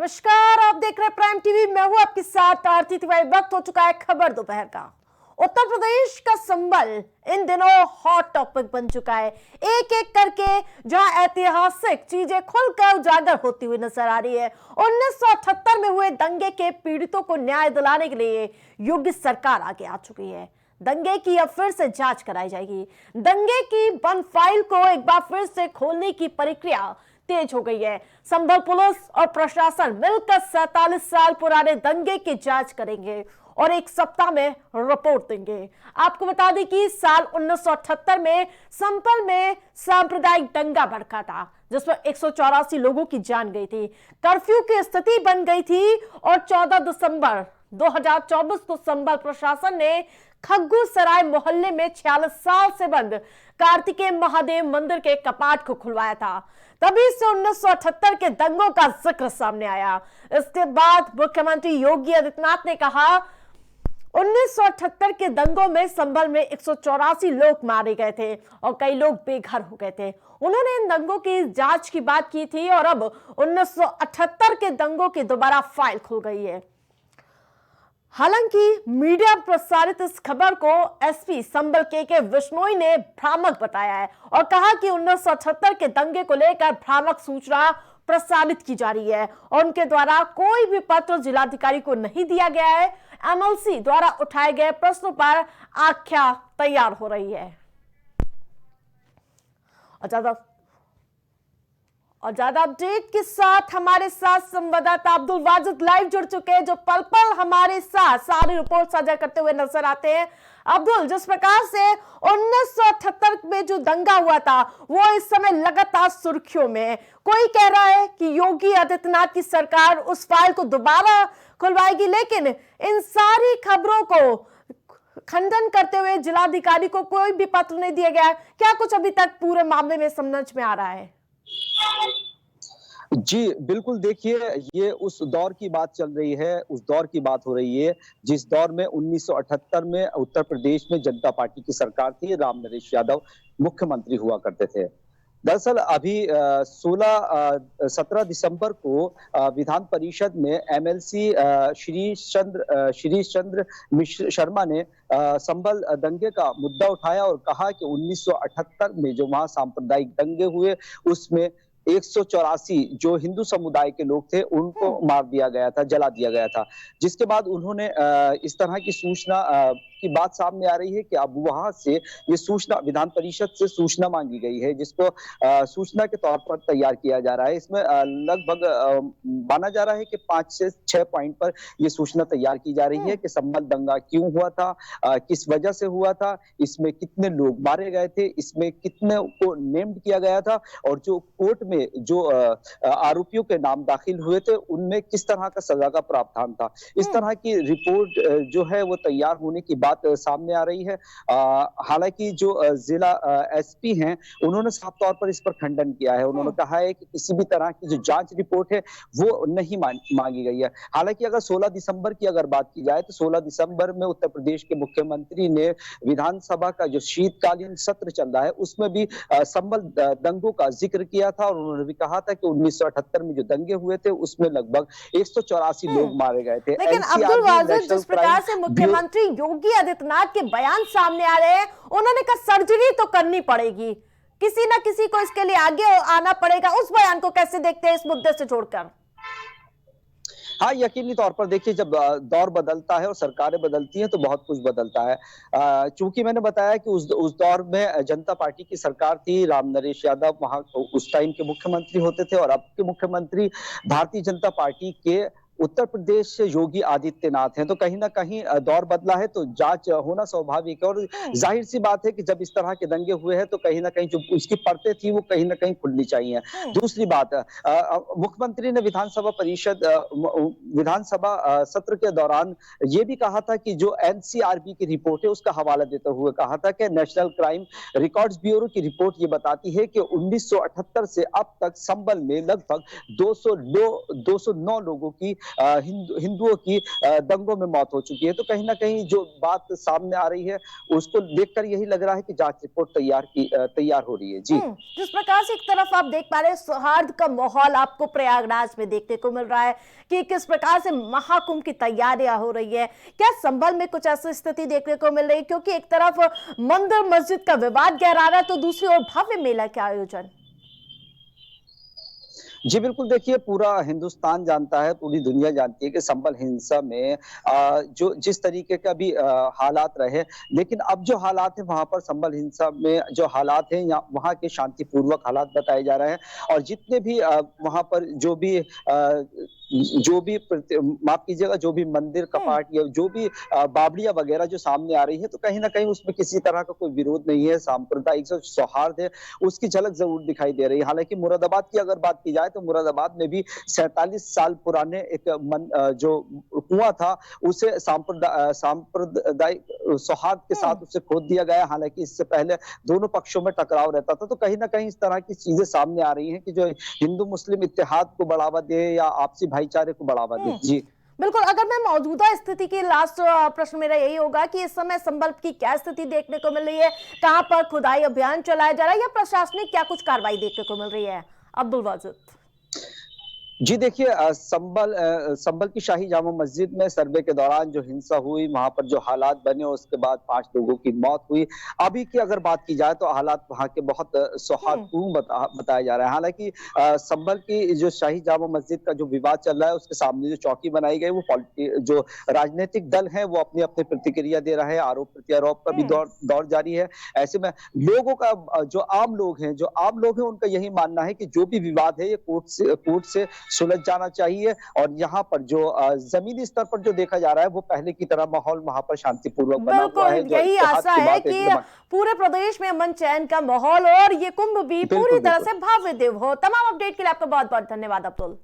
नमस्कार, आप देख रहे हैं प्राइम टीवी। मैं हूं आपके साथ आरती तिवारी। वक्त हो चुका है खबर दोपहर का। उत्तर प्रदेश का संबल इन दिनों हॉट टॉपिक बन चुका है। एक एक करके जहां ऐतिहासिक चीजें खुलकर उजागर होती हुई नजर आ रही है। 1978 में हुए दंगे के पीड़ितों को न्याय दिलाने के लिए योगी सरकार आगे आ चुकी है। दंगे की अब फिर से जांच कराई जाएगी। दंगे की बंद फाइल को एक बार फिर से खोलने की प्रक्रिया तेज हो गई है। संभल पुलिस और प्रशासन मिलकर 47 साल पुराने दंगे की जांच करेंगे और एक सप्ताह में रिपोर्ट देंगे। आपको बता दें कि साल 1978 में संभल में सांप्रदायिक दंगा भड़का था, जिसमें 184 लोगों की जान गई थी। कर्फ्यू की स्थिति बन गई थी और 14 दिसंबर 2024 को संभल प्रशासन ने खग्गू सराय मोहल्ले में 46 साल से बंद कार्तिकेय महादेव मंदिर के कपाट को खुलवाया था। तभी से 1978 के दंगों का जिक्र सामने आया। इसके बाद मुख्यमंत्री योगी आदित्यनाथ ने कहा 1978 के दंगों में संभल में 184 लोग मारे गए थे और कई लोग बेघर हो गए थे। उन्होंने इन दंगों की जांच की बात की थी और अब 1978 के दंगों की दोबारा फाइल खुल गई है। हालांकि मीडिया प्रसारित इस खबर को एसपी संभल के विश्नोई ने भ्रामक बताया है और कहा कि 1978 के दंगे को लेकर भ्रामक सूचना प्रसारित की जा रही है और उनके द्वारा कोई भी पत्र जिलाधिकारी को नहीं दिया गया है। एमएलसी द्वारा उठाए गए प्रश्नों पर आख्या तैयार हो रही है। और ज्यादा अपडेट के साथ हमारे साथ संवाददाता अब्दुल वाजिद लाइव जुड़ चुके हैं, जो पल पल हमारे साथ सारी रिपोर्ट साझा करते हुए नजर आते हैं। अब्दुल, जिस प्रकार से 1978 में जो दंगा हुआ था वो इस समय लगातार सुर्खियों में है। कोई कह रहा है कि योगी आदित्यनाथ की सरकार उस फाइल को दोबारा खुलवाएगी, लेकिन इन सारी खबरों को खंडन करते हुए जिलाधिकारी को कोई भी पत्र नहीं दिया गया है। क्या कुछ अभी तक पूरे मामले में समझ में आ रहा है? जी बिल्कुल, देखिए ये उस दौर की बात चल रही है, उस दौर की बात हो रही है जिस दौर में 1978 में उत्तर प्रदेश में जनता पार्टी की सरकार थी। राम नरेश यादव मुख्यमंत्री हुआ करते थे। दरअसल अभी 17 दिसंबर को विधान परिषद में एमएलसी शिरीष चंद्र मिश्र शर्मा ने संभल दंगे का मुद्दा उठाया और कहा कि 1978 में जो वहां सांप्रदायिक दंगे हुए उसमें 184 जो हिंदू समुदाय के लोग थे उनको मार दिया गया था, जला दिया गया था। जिसके बाद उन्होंने इस तरह की सूचना की बात सामने आ रही है कि अब वहां से ये सूचना विधान परिषद से सूचना मांगी गई है, जिसको सूचना के तौर पर तैयार किया जा रहा है। इसमें लगभग माना जा रहा है कि 5 से 6 पॉइंट पर ये सूचना तैयार की जा रही है कि संभल दंगा क्यों हुआ था, किस वजह से हुआ था, इसमें कितने लोग मारे गए थे, इसमें कितने को नेम्ड किया गया था और जो कोर्ट में जो आरोपियों के नाम दाखिल हुए थे उनमें किस तरह का सजा का प्रावधान था। इस तरह की रिपोर्ट जो है वो तैयार होने की बात सामने आ रही है। हालांकि जो जिला एसपी हैं उन्होंने साफ तौर पर इस पर खंडन किया है। उन्होंने कहा है कि किसी भी तरह की जो जांच रिपोर्ट है वो नहीं मांगी गई है। हालांकि अगर 16 दिसंबर की अगर बात की जाए तो 16 दिसंबर में उत्तर प्रदेश के मुख्यमंत्री ने विधानसभा का जो शीतकालीन सत्र चल रहा है उसमें भी संभल दंगों का जिक्र किया था और उन्होंने भी कहा था कि 1978 में जो दंगे हुए थे उसमें लगभग 184 लोग मारे गए थे। लेकिन अब्दुल वाजिद, जिस प्रकार से मुख्यमंत्री योगी आदित्यनाथ के बयान सामने आ रहे हैं, उन्होंने कहा सर्जरी तो करनी पड़ेगी, किसी ना किसी को इसके लिए आगे आना पड़ेगा। उस बयान को कैसे देखते हैं इस मुद्दे से जोड़कर? हाँ, यकीनी तौर पर देखिए जब दौर बदलता है और सरकारें बदलती हैं तो बहुत कुछ बदलता है। चूंकि मैंने बताया कि उस दौर में जनता पार्टी की सरकार थी, राम नरेश यादव वहां उस टाइम के मुख्यमंत्री होते थे और अब के मुख्यमंत्री भारतीय जनता पार्टी के उत्तर प्रदेश से योगी आदित्यनाथ हैं। तो कहीं ना कहीं दौर बदला है तो जांच होना स्वाभाविक है और जाहिर सी बात है कि जब इस तरह के दंगे हुए हैं तो कहीं ना कहीं जो उसकी परतें थी वो कहीं ना कहीं खुलनी चाहिए। दूसरी बात, मुख्यमंत्री ने विधानसभा सत्र के दौरान ये भी कहा था कि जो एनसीआरबी की रिपोर्ट है उसका हवाला देते हुए कहा था कि नेशनल क्राइम रिकॉर्ड्स ब्यूरो की रिपोर्ट ये बताती है कि 1978 से अब तक संभल में लगभग 209 लोगों की हिंदुओं की दंगों में मौत हो चुकी है। तो कहीं ना कहीं जो बात सामने आ रही है उसको देखकर यही लग रहा है कि जांच रिपोर्ट तैयार हो रही है। जी। जिस प्रकार से एक तरफ आप देख पा रहे हैं सौहार्द का माहौल आपको प्रयागराज में देखने को मिल रहा है कि किस प्रकार से महाकुंभ की तैयारियां हो रही है, क्या संभल में कुछ ऐसी स्थिति देखने को मिल रही है? क्योंकि एक तरफ मंदिर मस्जिद का विवाद गहरा रहा है तो दूसरी ओर भव्य मेला का आयोजन। जी बिल्कुल, देखिए पूरा हिंदुस्तान जानता है, पूरी दुनिया जानती है कि संभल हिंसा में जो जिस तरीके का भी हालात रहे, लेकिन अब जो हालात हैं वहाँ पर संभल हिंसा में जो हालात हैं या वहाँ के शांतिपूर्वक हालात बताए जा रहे हैं। और जितने भी वहाँ पर माफ कीजिएगा, जो भी मंदिर कपाट या जो भी बावड़ियां वगैरह जो सामने आ रही है, तो कहीं ना कहीं उसमें किसी तरह का कोई विरोध नहीं है, सांप्रदायिक सौहार्द है, उसकी झलक जरूर दिखाई दे रही है। हालांकि मुरादाबाद की अगर बात की जाए तो मुरादाबाद में भी 47 साल पुराने एक जो कुआं था उसे सांप्रदायिक सौहार्द के साथ उसे खोद दिया गया। हालांकि इससे पहले दोनों पक्षों में टकराव रहता था। तो कहीं ना कहीं इस तरह की चीजें सामने आ रही हैं कि जो हिंदू मुस्लिम इत्तेहाद को बढ़ावा दे या आपसी भाईचारे को बढ़ावा दे। जी बिल्कुल, अगर मैं मौजूदा स्थिति की लास्ट प्रश्न मेरा यही होगा कि इस समय संभल की क्या स्थिति देखने को मिल रही है, कहां पर खुदाई अभियान चलाया जा रहा है या प्रशासनिक क्या कुछ कार्रवाई देखने को मिल रही है? अब्दुल वाजिद। जी देखिए, संभल की शाही जामा मस्जिद में सर्वे के दौरान जो हिंसा हुई, वहां पर जो हालात बने, उसके बाद 5 लोगों की मौत हुई। अभी की अगर बात की जाए तो हालात वहां के बहुत सौहार्दपूर्ण बताया जा रहा है। हालांकि संभल की जो शाही जामा मस्जिद का जो विवाद चल रहा है, उसके सामने जो चौकी बनाई गई, वो जो राजनीतिक दल है वो अपनी अपनी प्रतिक्रिया दे रहे हैं, आरोप प्रत्यारोप का भी दौर जारी है। ऐसे में लोगों का जो आम लोग हैं उनका यही मानना है कि जो भी विवाद है ये कोर्ट से सुलझ जाना चाहिए। और यहाँ पर जो जमीनी स्तर पर जो देखा जा रहा है वो पहले की तरह माहौल वहां पर शांतिपूर्वक बना हुआ है। बिल्कुल, यही आशा है कि पूरे प्रदेश में अमन चैन का माहौल और ये कुंभ भी पूरी तरह से भव्य दिव्य हो। तमाम अपडेट के लिए आपका बहुत बहुत धन्यवाद अब्दुल।